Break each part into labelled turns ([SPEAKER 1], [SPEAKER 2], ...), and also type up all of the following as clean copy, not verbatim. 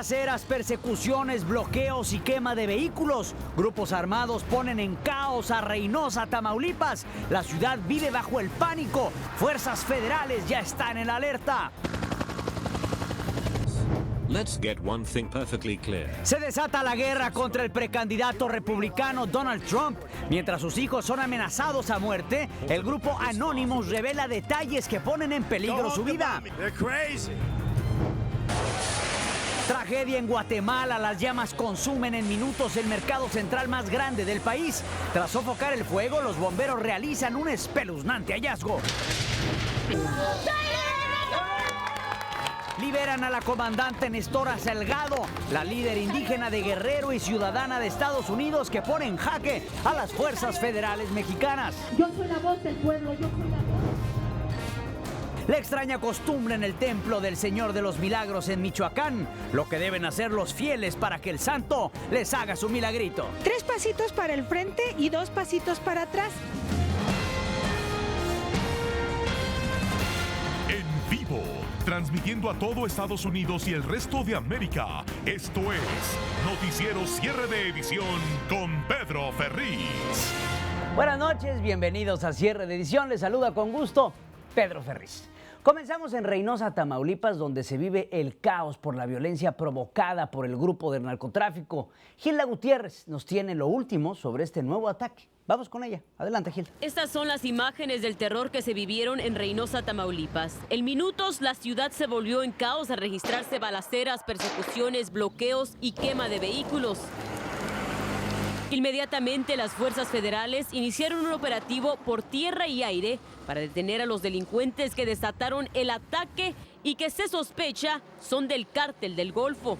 [SPEAKER 1] Balaceras, persecuciones, bloqueos y quema de vehículos. Grupos armados ponen en caos a Reynosa, Tamaulipas. La ciudad vive bajo el pánico. Fuerzas federales ya están en alerta.
[SPEAKER 2] Let's get one thing perfectly clear.
[SPEAKER 1] Se desata la guerra contra el precandidato republicano Donald Trump. Mientras sus hijos son amenazados a muerte, el grupo Anonymous revela detalles que ponen en peligro su vida. Tragedia en Guatemala. Las llamas consumen en minutos el mercado central más grande del país. Tras sofocar el fuego, los bomberos realizan un espeluznante hallazgo. Liberan a la comandante Nestora Salgado, la líder indígena de Guerrero y ciudadana de Estados Unidos que pone en jaque a las fuerzas federales mexicanas.
[SPEAKER 3] Yo soy la voz del pueblo, yo soy la voz.
[SPEAKER 1] La extraña costumbre en el templo del Señor de los Milagros en Michoacán, lo que deben hacer los fieles para que el santo les haga su milagrito.
[SPEAKER 4] 3 pasitos para el frente y 2 pasitos para atrás.
[SPEAKER 5] En vivo, transmitiendo a todo Estados Unidos y el resto de América. Esto es Noticiero Cierre de Edición con Pedro Ferriz.
[SPEAKER 1] Buenas noches, bienvenidos a Cierre de Edición. Les saluda con gusto Pedro Ferriz. Comenzamos en Reynosa, Tamaulipas, donde se vive el caos por la violencia provocada por el grupo del narcotráfico. Gilda Gutiérrez nos tiene lo último sobre este nuevo ataque. Vamos con ella. Adelante, Gilda.
[SPEAKER 6] Estas son las imágenes del terror que se vivieron en Reynosa, Tamaulipas. En minutos, la ciudad se volvió en caos al registrarse balaceras, persecuciones, bloqueos y quema de vehículos. Inmediatamente, las fuerzas federales iniciaron un operativo por tierra y aire para detener a los delincuentes que desataron el ataque y que se sospecha son del Cártel del Golfo.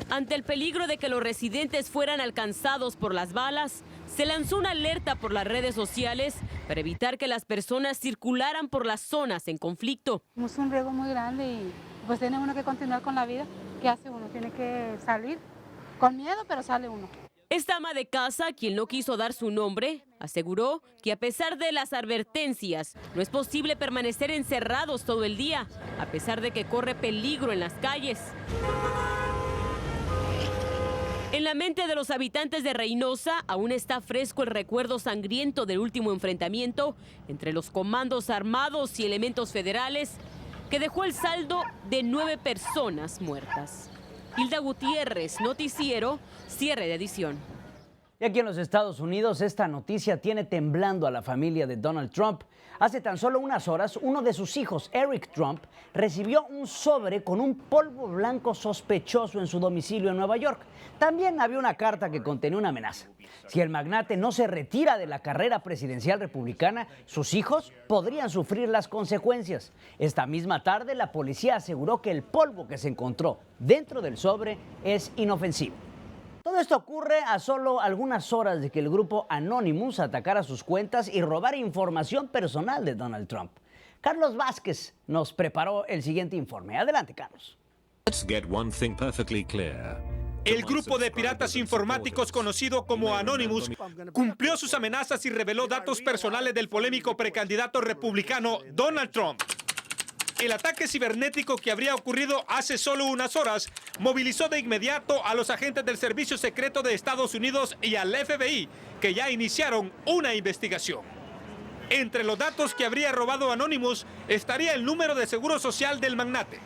[SPEAKER 6] Ante el peligro de que los residentes fueran alcanzados por las balas, se lanzó una alerta por las redes sociales para evitar que las personas circularan por las zonas en conflicto.
[SPEAKER 7] Es un riesgo muy grande y pues tiene uno que continuar con la vida. ¿Qué hace uno? Tiene que salir con miedo, pero sale uno.
[SPEAKER 6] Esta ama de casa, quien no quiso dar su nombre, aseguró que a pesar de las advertencias, no es posible permanecer encerrados todo el día, a pesar de que corre peligro en las calles. En la mente de los habitantes de Reynosa aún está fresco el recuerdo sangriento del último enfrentamiento entre los comandos armados y elementos federales que dejó el saldo de 9 personas muertas. Hilda Gutiérrez, Noticiero, Cierre de Edición.
[SPEAKER 1] Y aquí en los Estados Unidos, esta noticia tiene temblando a la familia de Donald Trump. Hace tan solo unas horas, uno de sus hijos, Eric Trump, recibió un sobre con un polvo blanco sospechoso en su domicilio en Nueva York. También había una carta que contenía una amenaza. Si el magnate no se retira de la carrera presidencial republicana, sus hijos podrían sufrir las consecuencias. Esta misma tarde, la policía aseguró que el polvo que se encontró dentro del sobre es inofensivo. Todo esto ocurre a solo algunas horas de que el grupo Anonymous atacara sus cuentas y robara información personal de Donald Trump. Carlos Vázquez nos preparó el siguiente informe. Adelante, Carlos.
[SPEAKER 2] Let's get one thing perfectly clear.
[SPEAKER 8] El grupo de piratas informáticos conocido como Anonymous cumplió sus amenazas y reveló datos personales del polémico precandidato republicano Donald Trump. El ataque cibernético que habría ocurrido hace solo unas horas movilizó de inmediato a los agentes del Servicio Secreto de Estados Unidos y al FBI, que ya iniciaron una investigación. Entre los datos que habría robado Anonymous estaría el número de seguro social del magnate.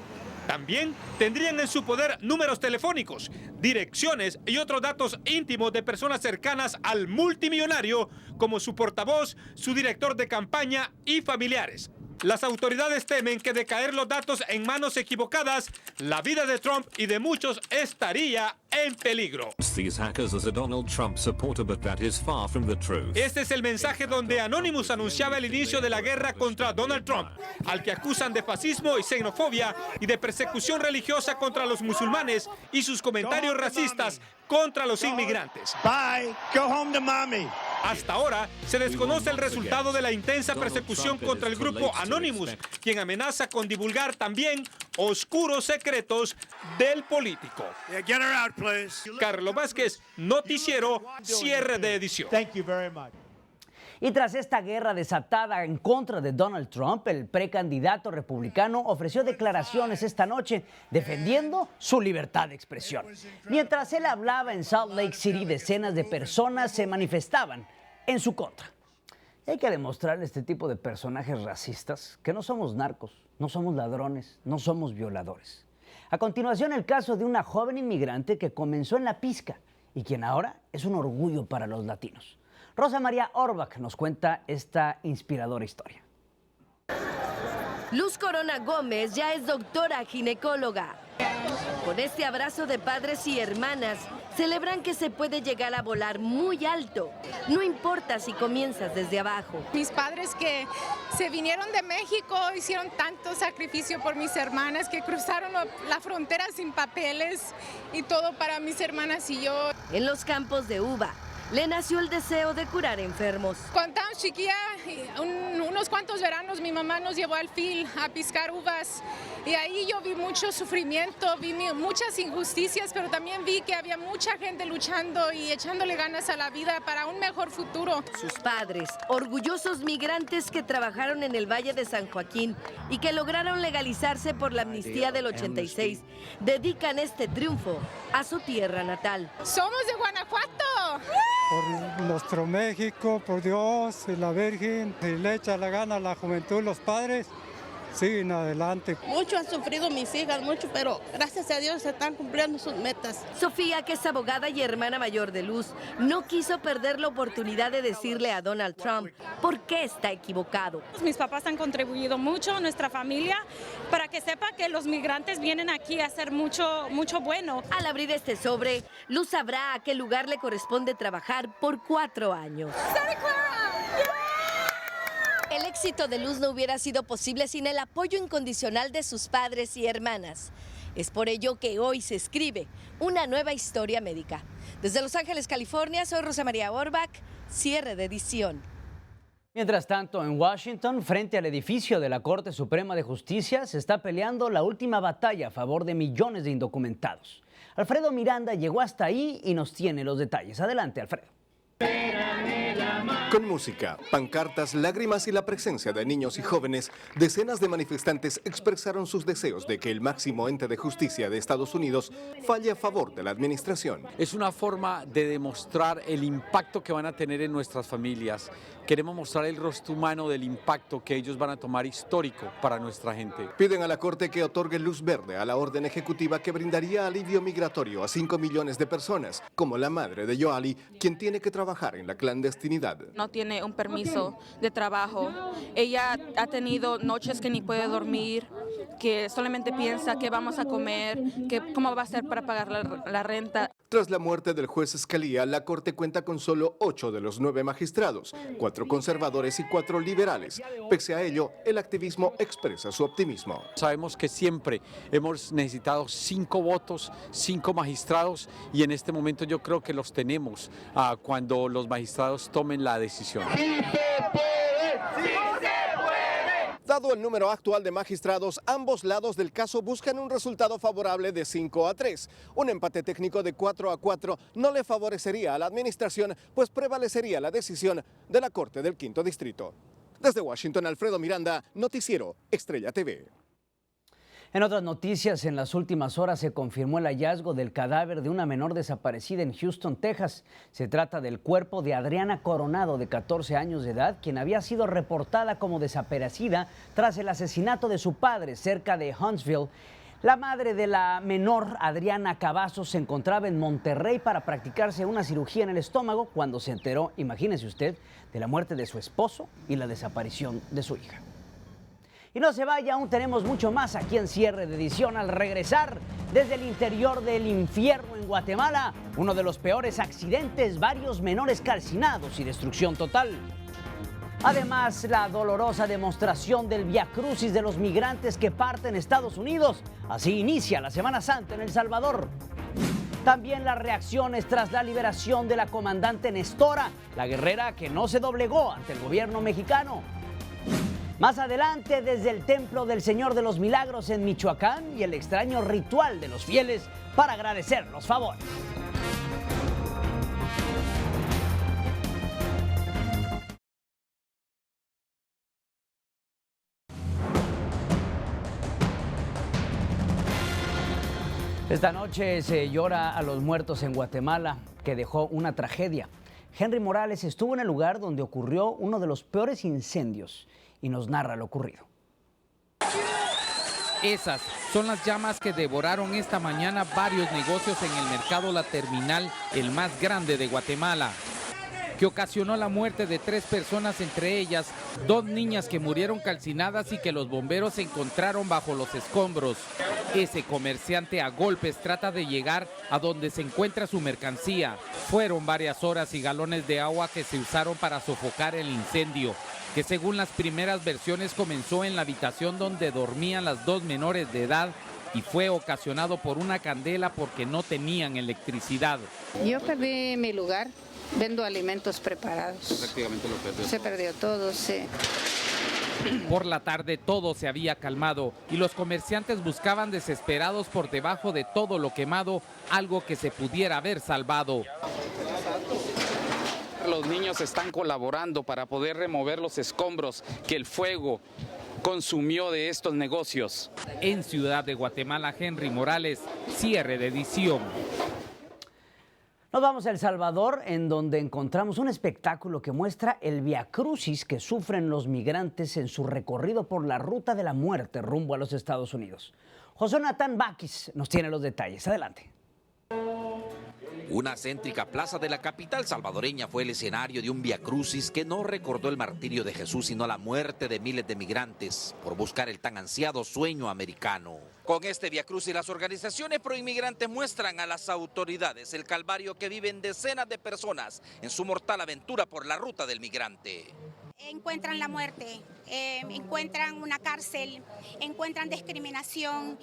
[SPEAKER 8] También tendrían en su poder números telefónicos, direcciones y otros datos íntimos de personas cercanas al multimillonario, como su portavoz, su director de campaña y familiares. Las autoridades temen que de caer los datos en manos equivocadas, la vida de Trump y de muchos estaría en peligro. Este es el mensaje donde Anonymous anunciaba el inicio de la guerra contra Donald Trump, al que acusan de fascismo y xenofobia y de persecución religiosa contra los musulmanes y sus comentarios racistas contra los inmigrantes.
[SPEAKER 9] Bye. Go home to mommy.
[SPEAKER 8] Hasta ahora se desconoce el resultado de la intensa persecución contra el grupo Anonymous, quien amenaza con divulgar también oscuros secretos del político.
[SPEAKER 9] Get her out, please.
[SPEAKER 8] Carlos Vázquez, Noticiero, Cierre de Edición.
[SPEAKER 9] Thank you very much.
[SPEAKER 1] Y tras esta guerra desatada en contra de Donald Trump, el precandidato republicano ofreció declaraciones esta noche defendiendo su libertad de expresión. Mientras él hablaba en Salt Lake City, decenas de personas se manifestaban en su contra. Y hay que demostrarle a este tipo de personajes racistas que no somos narcos, no somos ladrones, no somos violadores. A continuación, el caso de una joven inmigrante que comenzó en la pizca y quien ahora es un orgullo para los latinos. Rosa María Orbach nos cuenta esta inspiradora historia.
[SPEAKER 10] Luz Corona Gómez ya es doctora ginecóloga. Con este abrazo de padres y hermanas, celebran que se puede llegar a volar muy alto. No importa si comienzas desde abajo.
[SPEAKER 11] Mis padres que se vinieron de México hicieron tanto sacrificio por mis hermanas que cruzaron la frontera sin papeles y todo para mis hermanas y yo.
[SPEAKER 10] En los campos de uva le nació el deseo de curar enfermos.
[SPEAKER 11] Cuando estaba chiquilla, unos cuantos veranos, mi mamá nos llevó al fil a piscar uvas y ahí yo vi mucho sufrimiento, vi muchas injusticias, pero también vi que había mucha gente luchando y echándole ganas a la vida para un mejor futuro.
[SPEAKER 10] Sus padres, orgullosos migrantes que trabajaron en el Valle de San Joaquín y que lograron legalizarse por la amnistía del 86, dedican este triunfo a su tierra natal.
[SPEAKER 11] ¡Somos de Guanajuato!
[SPEAKER 12] Por nuestro México, por Dios y la Virgen, si le echa la gana a la juventud, los padres, siguen adelante.
[SPEAKER 13] Mucho han sufrido mis hijas, mucho, pero gracias a Dios se están cumpliendo sus metas.
[SPEAKER 10] Sofía, que es abogada y hermana mayor de Luz, no quiso perder la oportunidad de decirle a Donald Trump por qué está equivocado.
[SPEAKER 14] Mis papás han contribuido mucho a nuestra familia para que sepa que los migrantes vienen aquí a hacer mucho bueno.
[SPEAKER 10] Al abrir este sobre, Luz sabrá a qué lugar le corresponde trabajar por 4 años. El éxito de Luz no hubiera sido posible sin el apoyo incondicional de sus padres y hermanas. Es por ello que hoy se escribe una nueva historia médica. Desde Los Ángeles, California, soy Rosa María Orbach, cierre de edición.
[SPEAKER 1] Mientras tanto, en Washington, frente al edificio de la Corte Suprema de Justicia, se está peleando la última batalla a favor de millones de indocumentados. Alfredo Miranda llegó hasta ahí y nos tiene los detalles. Adelante, Alfredo.
[SPEAKER 15] Con música, pancartas, lágrimas y la presencia de niños y jóvenes, decenas de manifestantes expresaron sus deseos de que el máximo ente de justicia de Estados Unidos falle a favor de la administración.
[SPEAKER 16] Es una forma de demostrar el impacto que van a tener en nuestras familias. Queremos mostrar el rostro humano del impacto que ellos van a tomar histórico para nuestra gente.
[SPEAKER 15] Piden a la Corte que otorgue luz verde a la orden ejecutiva que brindaría alivio migratorio a 5 millones de personas, como la madre de Yoali, quien tiene que trabajar en la clandestinidad.
[SPEAKER 17] No tiene un permiso de trabajo. Ella ha tenido noches que ni puede dormir, que solamente piensa qué vamos a comer, que cómo va a ser para pagar la renta.
[SPEAKER 15] Tras la muerte del juez Scalia, la Corte cuenta con solo 8 de los 9 magistrados, 4 conservadores y 4 liberales. Pese a ello, el activismo expresa su optimismo.
[SPEAKER 16] Sabemos que siempre hemos necesitado 5 votos, 5 magistrados, y en este momento yo creo que los tenemos cuando los magistrados tomen la decisión.
[SPEAKER 15] Dado el número actual de magistrados, ambos lados del caso buscan un resultado favorable de 5-3. Un empate técnico de 4-4 no le favorecería a la administración, pues prevalecería la decisión de la Corte del Quinto Distrito. Desde Washington, Alfredo Miranda, Noticiero Estrella TV.
[SPEAKER 1] En otras noticias, en las últimas horas se confirmó el hallazgo del cadáver de una menor desaparecida en Houston, Texas. Se trata del cuerpo de Adriana Coronado, de 14 años de edad, quien había sido reportada como desaparecida tras el asesinato de su padre cerca de Huntsville. La madre de la menor, Adriana Cavazos, se encontraba en Monterrey para practicarse una cirugía en el estómago cuando se enteró, imagínese usted, de la muerte de su esposo y la desaparición de su hija. Y no se vaya, aún tenemos mucho más aquí en Cierre de Edición. Al regresar desde el interior del infierno en Guatemala, uno de los peores accidentes, varios menores calcinados y destrucción total. Además, la dolorosa demostración del viacrucis de los migrantes que parten a Estados Unidos. Así inicia la Semana Santa en El Salvador. También las reacciones tras la liberación de la comandante Nestora, la guerrera que no se doblegó ante el gobierno mexicano. Más adelante, desde el Templo del Señor de los Milagros en Michoacán y el extraño ritual de los fieles para agradecer los favores. Esta noche se llora a los muertos en Guatemala, que dejó una tragedia. Henry Morales estuvo en el lugar donde ocurrió uno de los peores incendios y nos narra lo ocurrido.
[SPEAKER 18] Esas son las llamas que devoraron esta mañana varios negocios en el mercado La Terminal, el más grande de Guatemala, que ocasionó la muerte de 3 personas, entre ellas 2 niñas que murieron calcinadas y que los bomberos encontraron bajo los escombros. Ese comerciante a golpes trata de llegar a donde se encuentra su mercancía. Fueron varias horas y galones de agua que se usaron para sofocar el incendio, que según las primeras versiones comenzó en la habitación donde dormían las 2 menores de edad y fue ocasionado por una candela porque no tenían electricidad.
[SPEAKER 19] Yo perdí mi lugar, vendo alimentos preparados.
[SPEAKER 18] Prácticamente lo perdió.
[SPEAKER 19] Se perdió todo, sí.
[SPEAKER 18] Por la tarde todo se había calmado y los comerciantes buscaban desesperados por debajo de todo lo quemado algo que se pudiera haber salvado.
[SPEAKER 20] Los niños están colaborando para poder remover los escombros que el fuego consumió de estos negocios.
[SPEAKER 18] En Ciudad de Guatemala, Henry Morales, cierre de edición.
[SPEAKER 1] Nos vamos a El Salvador, en donde encontramos un espectáculo que muestra el viacrucis que sufren los migrantes en su recorrido por la ruta de la muerte rumbo a los Estados Unidos. José Natán Baquis nos tiene los detalles. Adelante.
[SPEAKER 21] Una céntrica plaza de la capital salvadoreña fue el escenario de un viacrucis que no recordó el martirio de Jesús, sino la muerte de miles de migrantes por buscar el tan ansiado sueño americano. Con este viacrucis, las organizaciones proinmigrantes muestran a las autoridades el calvario que viven decenas de personas en su mortal aventura por la ruta del migrante.
[SPEAKER 22] Encuentran la muerte, encuentran una cárcel, encuentran discriminación,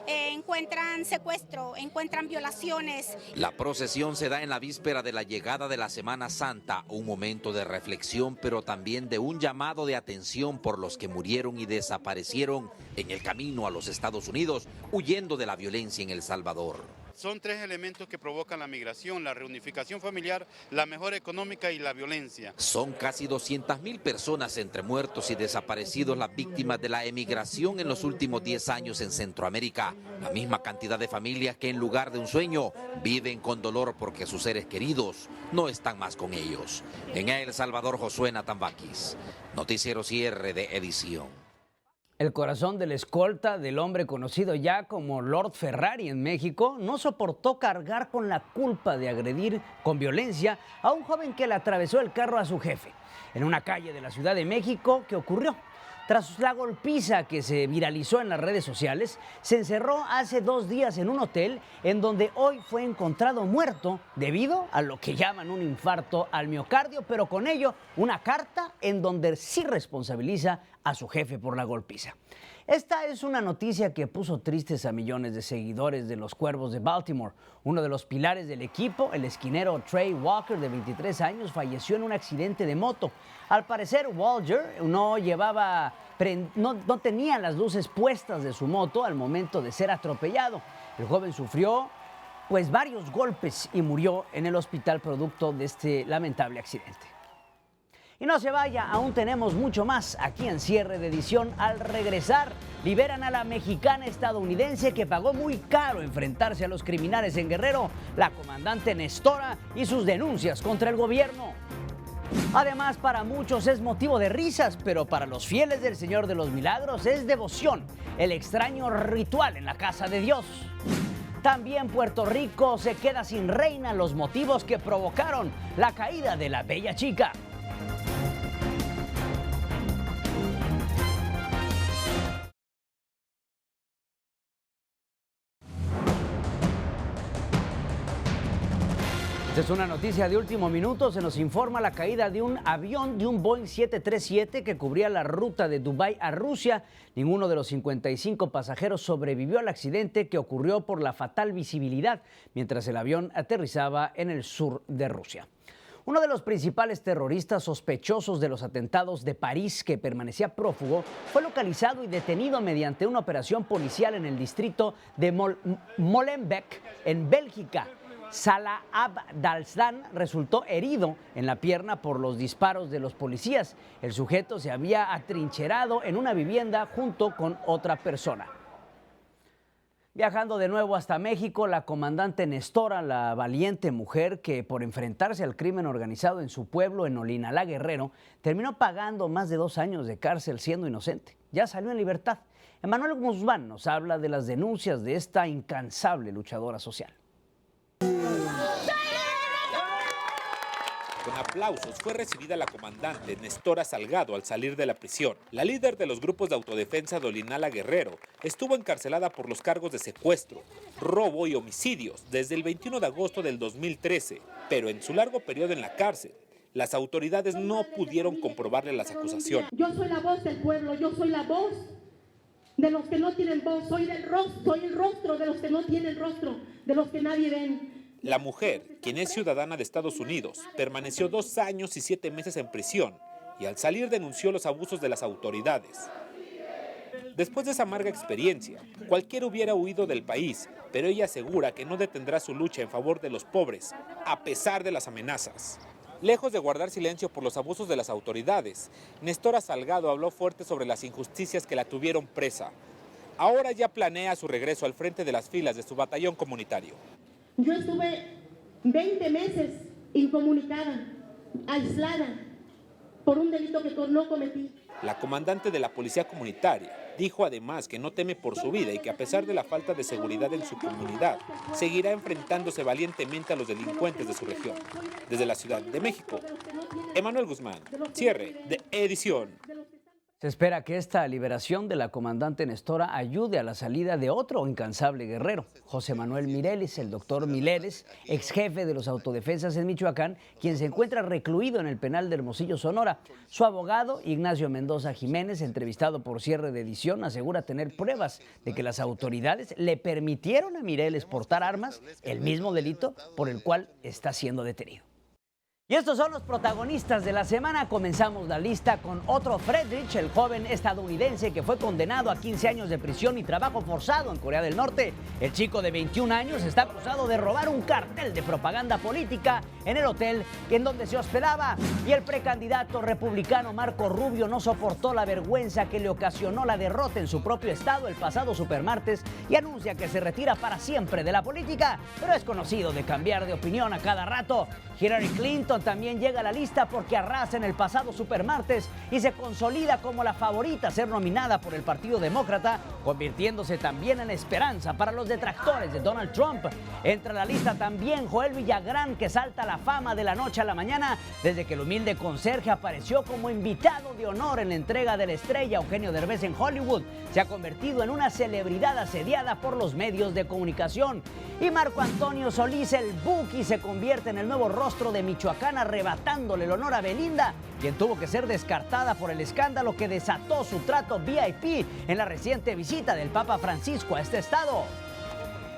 [SPEAKER 22] encuentran secuestro, encuentran violaciones.
[SPEAKER 21] La procesión se da en la víspera de la llegada de la Semana Santa, un momento de reflexión, pero también de un llamado de atención por los que murieron y desaparecieron en el camino a los Estados Unidos, huyendo de la violencia en El Salvador.
[SPEAKER 23] Son 3 elementos que provocan la migración: la reunificación familiar, la mejora económica y la violencia.
[SPEAKER 21] Son casi 200,000 personas entre muertos y desaparecidos las víctimas de la emigración en los últimos 10 años en Centroamérica. La misma cantidad de familias que en lugar de un sueño viven con dolor porque sus seres queridos no están más con ellos. En El Salvador, Josué Natán Baquis, Noticiero Cierre de edición.
[SPEAKER 1] El corazón del escolta del hombre conocido ya como Lord Ferrari en México no soportó cargar con la culpa de agredir con violencia a un joven que le atravesó el carro a su jefe en una calle de la Ciudad de México. ¿Qué ocurrió? Tras la golpiza que se viralizó en las redes sociales, se encerró hace 2 días en un hotel en donde hoy fue encontrado muerto debido a lo que llaman un infarto al miocardio, pero con ello una carta en donde sí responsabiliza a su jefe por la golpiza. Esta es una noticia que puso tristes a millones de seguidores de los Cuervos de Baltimore. Uno de los pilares del equipo, el esquinero Trey Walker, de 23 años, falleció en un accidente de moto. Al parecer, Walker no tenía las luces puestas de su moto al momento de ser atropellado. El joven sufrió varios golpes y murió en el hospital producto de este lamentable accidente. Y no se vaya, aún tenemos mucho más aquí en Cierre de Edición. Al regresar, liberan a la mexicana estadounidense que pagó muy caro enfrentarse a los criminales en Guerrero, la comandante Nestora, y sus denuncias contra el gobierno. Además, para muchos es motivo de risas, pero para los fieles del Señor de los Milagros es devoción, el extraño ritual en la casa de Dios. También Puerto Rico se queda sin reina, los motivos que provocaron la caída de la bella chica. Esta es una noticia de último minuto. Se nos informa la caída de un avión de un Boeing 737 que cubría la ruta de Dubái a Rusia. Ninguno de los 55 pasajeros sobrevivió al accidente que ocurrió por la fatal visibilidad mientras el avión aterrizaba en el sur de Rusia. Uno de los principales terroristas sospechosos de los atentados de París, que permanecía prófugo, fue localizado y detenido mediante una operación policial en el distrito de Molenbeek, en Bélgica. Salah Abdeslam resultó herido en la pierna por los disparos de los policías. El sujeto se había atrincherado en una vivienda junto con otra persona. Viajando de nuevo hasta México, la comandante Nestora, la valiente mujer que por enfrentarse al crimen organizado en su pueblo, en Olinalá, Guerrero, terminó pagando más de 2 años de cárcel siendo inocente. Ya salió en libertad. Emanuel Guzmán nos habla de las denuncias de esta incansable luchadora social.
[SPEAKER 3] Con aplausos fue recibida la comandante Nestora Salgado al salir de la prisión. La líder de los grupos de autodefensa de Olinalá, Guerrero, estuvo encarcelada por los cargos de secuestro, robo y homicidios desde el 21 de agosto del 2013, pero en su largo periodo en la cárcel, las autoridades no pudieron comprobarle las acusaciones.
[SPEAKER 4] Yo soy la voz del pueblo, yo soy la voz de los que no tienen voz, soy el rostro de los que no tienen rostro, de los que nadie ven.
[SPEAKER 3] La mujer, quien es ciudadana de Estados Unidos, permaneció 2 años y 7 meses en prisión y al salir denunció los abusos de las autoridades. Después de esa amarga experiencia, cualquiera hubiera huido del país, pero ella asegura que no detendrá su lucha en favor de los pobres, a pesar de las amenazas. Lejos de guardar silencio por los abusos de las autoridades, Nestora Salgado habló fuerte sobre las injusticias que la tuvieron presa. Ahora ya planea su regreso al frente de las filas de su batallón comunitario.
[SPEAKER 4] Yo estuve 20 meses incomunicada, aislada, por un delito que no cometí.
[SPEAKER 3] La comandante de la policía comunitaria dijo además que no teme por su vida y que a pesar de la falta de seguridad en su comunidad, seguirá enfrentándose valientemente a los delincuentes de su región. Desde la Ciudad de México, Emanuel Guzmán, cierre de edición.
[SPEAKER 1] Se espera que esta liberación de la comandante Nestora ayude a la salida de otro incansable guerrero, José Manuel Mireles, el doctor Mireles, ex jefe de los autodefensas en Michoacán, quien se encuentra recluido en el penal de Hermosillo, Sonora. Su abogado, Ignacio Mendoza Jiménez, entrevistado por Cierre de Edición, asegura tener pruebas de que las autoridades le permitieron a Mireles portar armas, el mismo delito por el cual está siendo detenido. Y estos son los protagonistas de la semana. Comenzamos la lista con Otto Friedrich, el joven estadounidense que fue condenado a 15 años de prisión y trabajo forzado en Corea del Norte. El chico de 21 años está acusado de robar un cartel de propaganda política en el hotel en donde se hospedaba. Y el precandidato republicano Marco Rubio no soportó la vergüenza que le ocasionó la derrota en su propio estado el pasado supermartes y anuncia que se retira para siempre de la política, pero es conocido de cambiar de opinión a cada rato. Hillary Clinton también llega a la lista porque arrasa en el pasado supermartes y se consolida como la favorita a ser nominada por el Partido Demócrata, convirtiéndose también en esperanza para los detractores de Donald Trump. Entra a la lista también Joel Villagrán, que salta a la fama de la noche a la mañana desde que el humilde conserje apareció como invitado de honor en la entrega de la estrella Eugenio Derbez en Hollywood. Se ha convertido en una celebridad asediada por los medios de comunicación. Y Marco Antonio Solís, el Buki, se convierte en el nuevo rostro de Michoacán, arrebatándole el honor a Belinda, quien tuvo que ser descartada por el escándalo que desató su trato VIP en la reciente visita del Papa Francisco a este estado.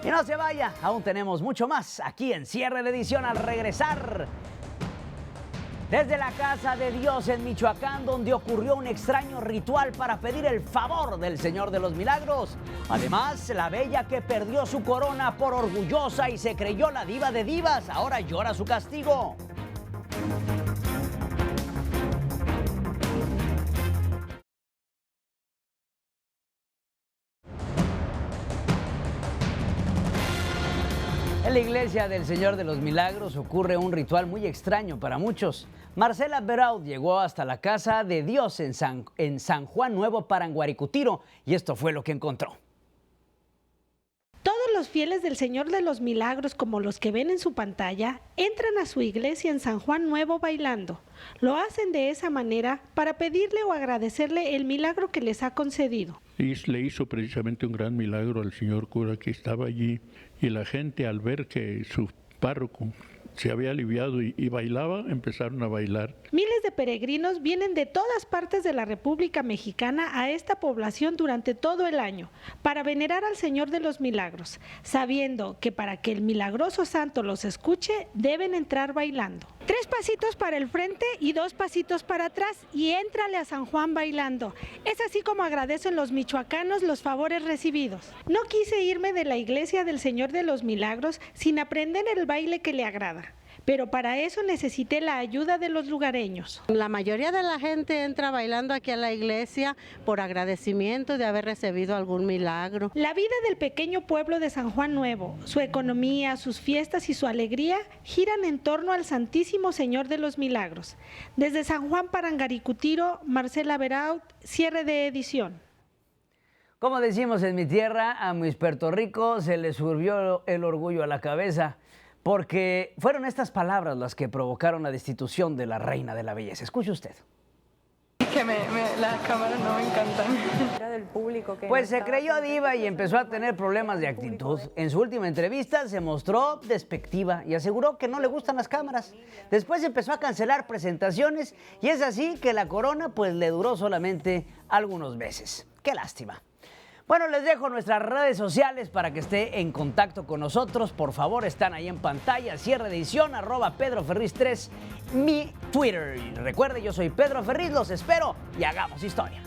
[SPEAKER 1] Y no se vaya, aún tenemos mucho más aquí en Cierre de Edición al regresar. Desde la Casa de Dios en Michoacán, donde ocurrió un extraño ritual para pedir el favor del Señor de los Milagros. Además, la bella que perdió su corona por orgullosa y se creyó la diva de divas, ahora llora su castigo. En la iglesia del Señor de los Milagros ocurre un ritual muy extraño para muchos. Marcela Beraud llegó hasta la Casa de Dios en San Juan Nuevo Paranguaricutiro y esto fue lo que encontró.
[SPEAKER 5] Todos los fieles del Señor de los Milagros, como los que ven en su pantalla, entran a su iglesia en San Juan Nuevo bailando. Lo hacen de esa manera para pedirle o agradecerle el milagro que les ha concedido.
[SPEAKER 24] Y le hizo precisamente un gran milagro al señor cura que estaba allí, y la gente, al ver que su párroco se había aliviado y bailaba, empezaron a bailar.
[SPEAKER 5] Miles de peregrinos vienen de todas partes de la República Mexicana a esta población durante todo el año para venerar al Señor de los Milagros, sabiendo que para que el milagroso santo los escuche, deben entrar bailando. 3 pasitos para el frente y 2 pasitos para atrás y éntrale a San Juan bailando. Es así como agradecen los michoacanos los favores recibidos. No quise irme de la iglesia del Señor de los Milagros sin aprender el baile que le agrada. pero para eso necesité la ayuda de los lugareños.
[SPEAKER 2] La mayoría de la gente entra bailando aquí a la iglesia por agradecimiento de haber recibido algún milagro.
[SPEAKER 5] La vida del pequeño pueblo de San Juan Nuevo, su economía, sus fiestas y su alegría giran en torno al Santísimo Señor de los Milagros. Desde San Juan para Angaricutiro, Marcela Beraut, cierre de edición.
[SPEAKER 1] Como decimos en mi tierra, a mis Puerto Rico se les subió el orgullo a la cabeza, porque fueron estas palabras las que provocaron la destitución de la reina de la belleza. Escuche usted.
[SPEAKER 6] Que las cámaras no me encantan. Era del público que
[SPEAKER 1] pues se creyó diva y empezó a tener problemas de actitud. En su última entrevista se mostró despectiva y aseguró que no le gustan las cámaras. Después empezó a cancelar presentaciones y es así que la corona pues le duró solamente algunos meses. ¡Qué lástima! Bueno, les dejo nuestras redes sociales para que esté en contacto con nosotros. Por favor, están ahí en pantalla. Cierre de edición, @PedroFerriz3, mi Twitter. Y recuerde, yo soy Pedro Ferriz, los espero y hagamos historia.